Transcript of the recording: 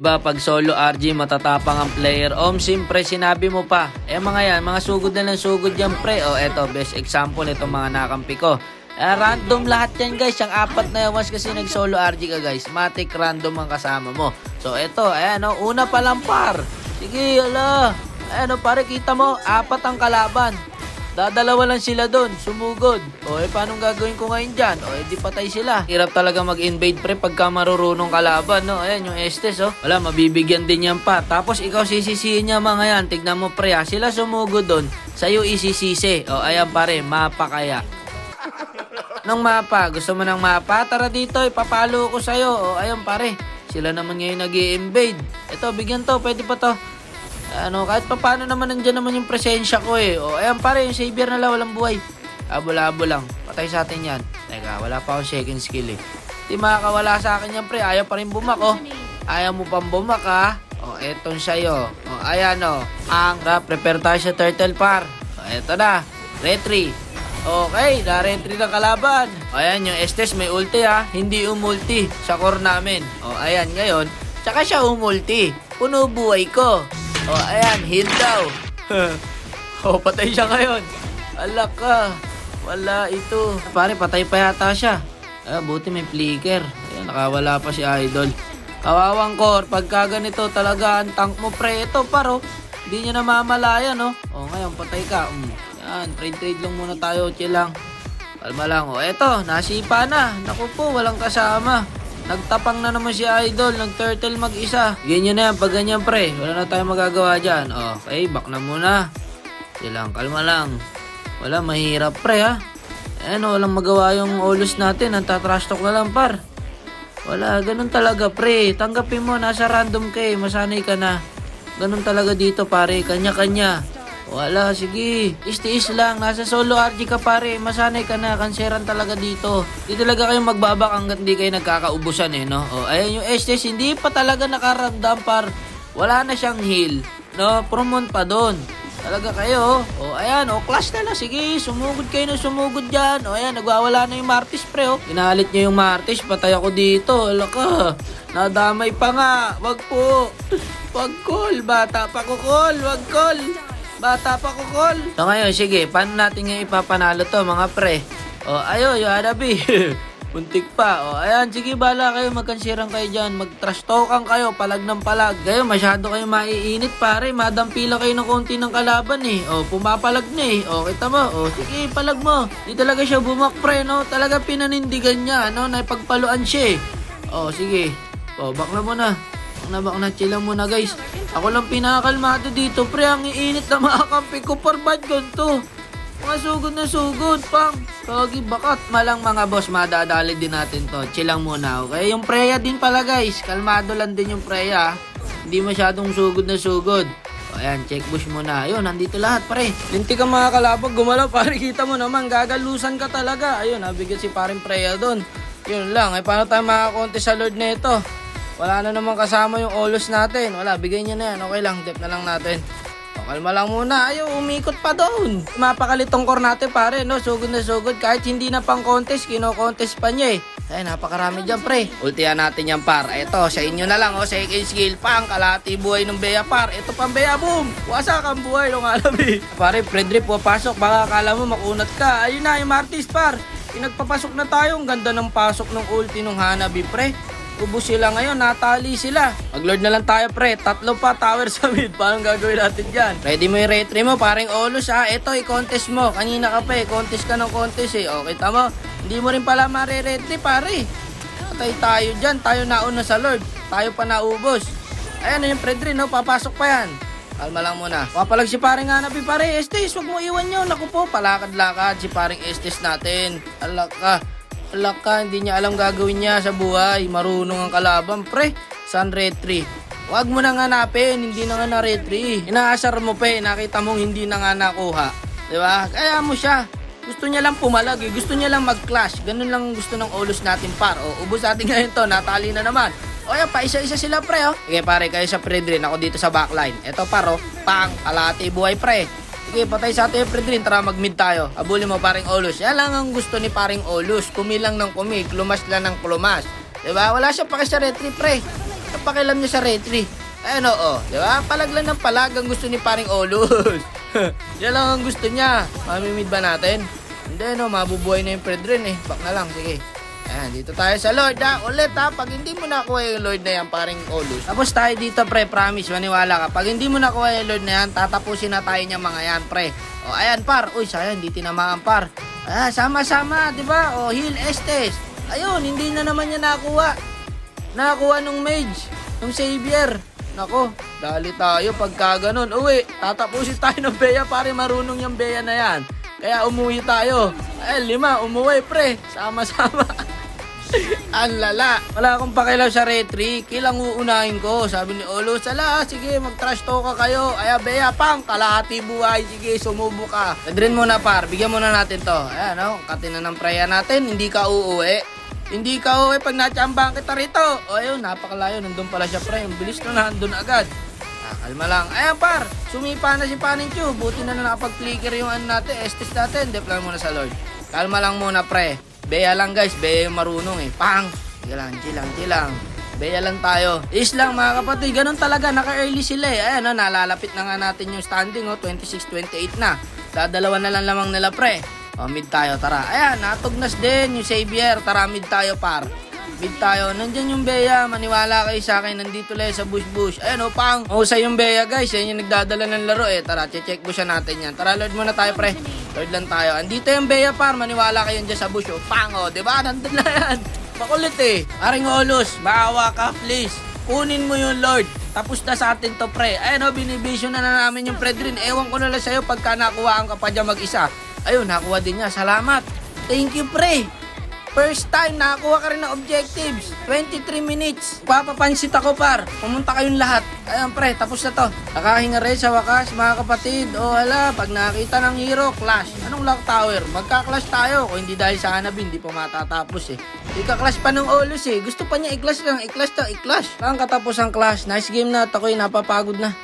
Ba pag solo RG matatapang ang player. Siyempre sinabi mo pa. Mga yan, mga sugod na lang sugod yan pre. Eto best example itong mga nakampi ko. Random lahat yan guys. Yung apat na yawas kasi nag solo RG ka guys. Matic random ang kasama mo. So eto, ayan una pa lang par. Sige, ala. Ayan pare kita mo, apat ang kalaban. Dadalawa lang sila doon, sumugod. Paano gagawin ko ngayon dyan? Di patay sila. Hirap talaga mag-invade pre pagka marurunong kalaban, no? Ayan yung Estes, Wala, mabibigyan din yan pa. Tapos ikaw sisisihin niya mga yan. Tignan mo pre, sila sumugod doon. Sa'yo isisisi. Ayan pare, mapa kaya. Nung mapa, gusto mo ng mapa? Tara dito, ipapalo ko sa'yo. Ayan pare, sila naman ngayon nag-i-invade. Ito, bigyan to, pwede pa to. Kahit pa paano naman nandyan naman yung presensya ko ayan pare, yung savior na lang, walang buhay. Abo-labo lang. Patay sa atin yan. Teka, wala pa akong second skill Di makakawala sa akin yan pre. Ayaw pa rin bumak Ayaw mo pang bumak etong sa'yo. Ayan Ang prepare tayo sa turtle par. Eto na. Retry. Okay, na-retry ng kalaban. Ayan yung Estes may ulti Hindi umulti sa core namin. Ayan ngayon. Tsaka siya umulti. Puno buhay ko. Ayan, hit daw. Patay siya ngayon. Alak ka. Wala ito. Pare, patay pa yata siya. Buti may flicker. Ayan, nakawala pa si Idol. Kawawang core, pagka ganito talaga ang tank mo, pre. Ito, paro. Hindi niya namamalayan, ngayon, patay ka. Yan, trade lang muna tayo. Chill lang. Kalma lang, Eto, nasipa na. Naku po, walang kasama. Nagtapang na naman si Idol, nag-turtle mag-isa. Ganyan na yan, pag ganyan pre. Wala na tayong magagawa dyan. Okay, back na muna. Silang, kalma lang. Wala, mahirap pre walang magawa yung Olus natin. Nagtatrash talk na lang par. Wala, ganun talaga pre. Tanggapin mo, nasa random ka masanay ka na. Ganun talaga dito pare, kanya-kanya. Wala, sige. Tiis lang. Nasa solo RG ka pare. Masanay ka na. Kanseran talaga dito. Di talaga kayo magbabak hanggat di kayo nagkakaubusan Ayan yung Estes. Hindi pa talaga nakaramdam par. Wala na siyang heal. Promote pa doon. Talaga kayo. Ayan. Clash na lang. Sige. Sumugod kayo na sumugod dyan. Ayan. Nagwawala na yung Martis pre Inalit niya yung Martis. Patay ako dito. Wala ka. Nadamay pa nga. Wag po. Wag call. Bata pa ko call. Wag call. Bata pa ko, call. So ngayon, sige, paano natin ngayon ipapanalo to mga pre? Ayo, yung Hanabi. Puntik pa. Ayan, sige, bala kayo, magkansirang kayo dyan. Mag-trash talkan kayo, palag ng palag. Kayo, masyado kayo maiinit pare. Madampila kayo ng konti ng kalaban pumapalag na kita mo. Sige, palag mo. Di talaga siya bumak pre, Talaga pinanindigan niya, Naipagpaluan siya sige. Back na muna. Bak na, chill lang muna guys. Ako lang pinakakalmado dito pre. Ang iinit na mga kampi ko. Bad ganito. Mga sugod na sugod pang kagi bakat. Malang mga boss, madadali din natin to. Chill lang muna okay. Yung Freya din pala guys. Kalmado lang din yung Freya. Hindi masyadong sugod na sugod. Ayan, check bush muna. Ayun, nandito lahat pare. Linti ka mga kalabog. Gumalaw pare, kita mo naman. Gagalusan ka talaga. Ayun, nabigat si paring Freya doon. Yun lang. Paano tayo makakonti sa Lord na ito? Wala na naman kasama yung Olus natin. Wala, bigay niya na yan. Okay lang, dip na lang natin. Kalma lang muna. Ayaw, umikot pa doon. Mapakalitong core natin pare, Sugod na sugod. Kahit hindi na pang contest, kino-contest pa niya Ay, napakarami dyan pre. Ultihan natin yan par. Ito, sa inyo na lang second skill. Pang, kalati buhay ng Bea par. Ito pang Bea, boom. Wasak ang buhay ng Hanabi. Pare, Fredrip, papasok. Baka akala mo makunat ka. Ayun na, yung Martis par. Pinagpapasok na tayo. Ang ganda ng pasok ng ulti ng Hanabi pre. Ubus sila ngayon, natali sila. Mag-lord na lang tayo pre, 3 pa tower sa mid. Paano gagawin natin dyan? Ready mo yung retry mo, paring Olus Ito, i-contest mo. Kanina ka pa contest ka ng contest kita mo, hindi mo rin pala mare-retry pare. Patay tayo dyan, tayo nauna sa lord. Tayo pa naubos. Ayan yung Fredrin, papasok pa yan. Kalma lang muna. Papalag si paring Hanabi pare, Estes, wag mo iwan nyo. Naku po, palakad-lakad si paring Estes natin. Alak ka. Alak ka, hindi niya alam gagawin niya sa buhay. Marunong ang kalaban, pre. San retry? Huwag mo nang hanapin, hindi na nga na-retry. Inaasar mo nakita mong hindi na nga nakuha. Diba? Kaya mo siya. Gusto niya lang pumalag Gusto niya lang mag-clash. Ganun lang gusto ng Olus natin par. Ubus natin ngayon to, natali na naman. Yan, pa isa-isa sila pre Sige pare, kayo sa Fredrin, ako dito sa backline. Eto par pang, kalati buhay pre. Sige, patay sa atin, Fredrin. Tara, mag-mid tayo. Abulin mo, paring Olus. Yan lang ang gusto ni paring Olus. Kumilang ng kumig, klumas lang ng klumas. Diba? Wala siya pa sa retry, pre. Ang pakialam niya sa retry. Ayun oo, di ba? Palag lang ng palag ang gusto ni paring Olus. Yan lang ang gusto niya. Mamimid ba natin? Hindi no, mabubuhay na yung Predrin eh. Back na lang, sige. Ayan, dito tayo sa Lord ha. Ulit ha, pag hindi mo nakuha yung Lord na yan, paring Olus. Tapos tayo dito pre, promise, maniwala ka. Pag hindi mo nakuha yung Lord na yan, tatapusin na tayo niya mga yan pre. O ayan par, uy sayang, hindi tinamaan par. Ah, sama-sama, di ba? O heal Estes. Ayun, hindi na naman niya nakuha. Nakakuha nung mage, nung savior. Nako, dali tayo pagka ganun. Uwi, tatapusin tayo ng Bea pare, marunong yung Bea na yan. Kaya umuwi tayo. Eh, 5, umuwi pre. Sama-sama. Ang lala. Wala akong pakilaw sa retry. Kilang uunahin ko. Sabi ni Olo, sala, sige, mag-trash talk ka kayo. Ay, Bea, pang, kalahati buhay. Sige, sumubo ka. Nadrin muna par, bigyan muna natin to. Ayan, no? Katin na ng preya natin. Hindi ka uuwi. Hindi ka uuwi pag natsambahan kita rito. O, ayun, napakalayo. Nandun pala siya, pre. Ang bilis na nandun agad. Kalma lang. Ayan par, sumipa na si Paning Chu. Buti na nakapag-clicker yung ano natin, Estes natin. Dep lang muna sa Lord. Kalma lang muna pre. Bea lang guys, Bea yung marunong eh. Pang! Sige lang, chill lang. Bea lang tayo. Is lang mga kapatid, ganun talaga, naka-early sila eh. Ayan nalalapit na nga natin yung standing 26-28 na. Dadalawa na lang lamang nila pre. O, mid tayo, tara. Ayan, natugnas din yung Xavier. Tara, mid tayo par. Mid tayo. Nandyan yung Bea. Maniwala kayo sa akin. Nandito lang sa bush. Ayan o, pang. Mahusay yung Bea guys. Yan yung nagdadala ng laro eh. Tara, check bushan natin yan. Tara, Lord muna tayo pre. Lord lang tayo. Andito yung Bea par. Maniwala kayo dyan sa bush o. Pang o, diba? Nandun na yan. Makulit eh. Aring Olus, maawa ka please. Kunin mo yung Lord. Tapos na sa atin to pre. Ayan o, binivision na namin yung Predrin. Ewan ko na lang sa'yo pagka nakuhaan ka pa dyan mag-isa. Ayun, nakuha din niya. Salamat. Thank you pre. First time, nakakuha ka rin ng objectives. 23 minutes. Papapansit ako par. Pumunta kayong lahat. Ayun pre, tapos na to. Nakahinga rin sa wakas mga kapatid. O hala, pag nakita ng hero, clash. Anong lock tower? Magka-clash tayo. Kung hindi dahil sa Hanabi, hindi pa matatapos eh. Ika-clash pa ng Olus eh. Gusto pa niya i-clash lang. I-clash to, i-clash. Ang katapos ang clash. Nice game na. Ako'y napapagod na.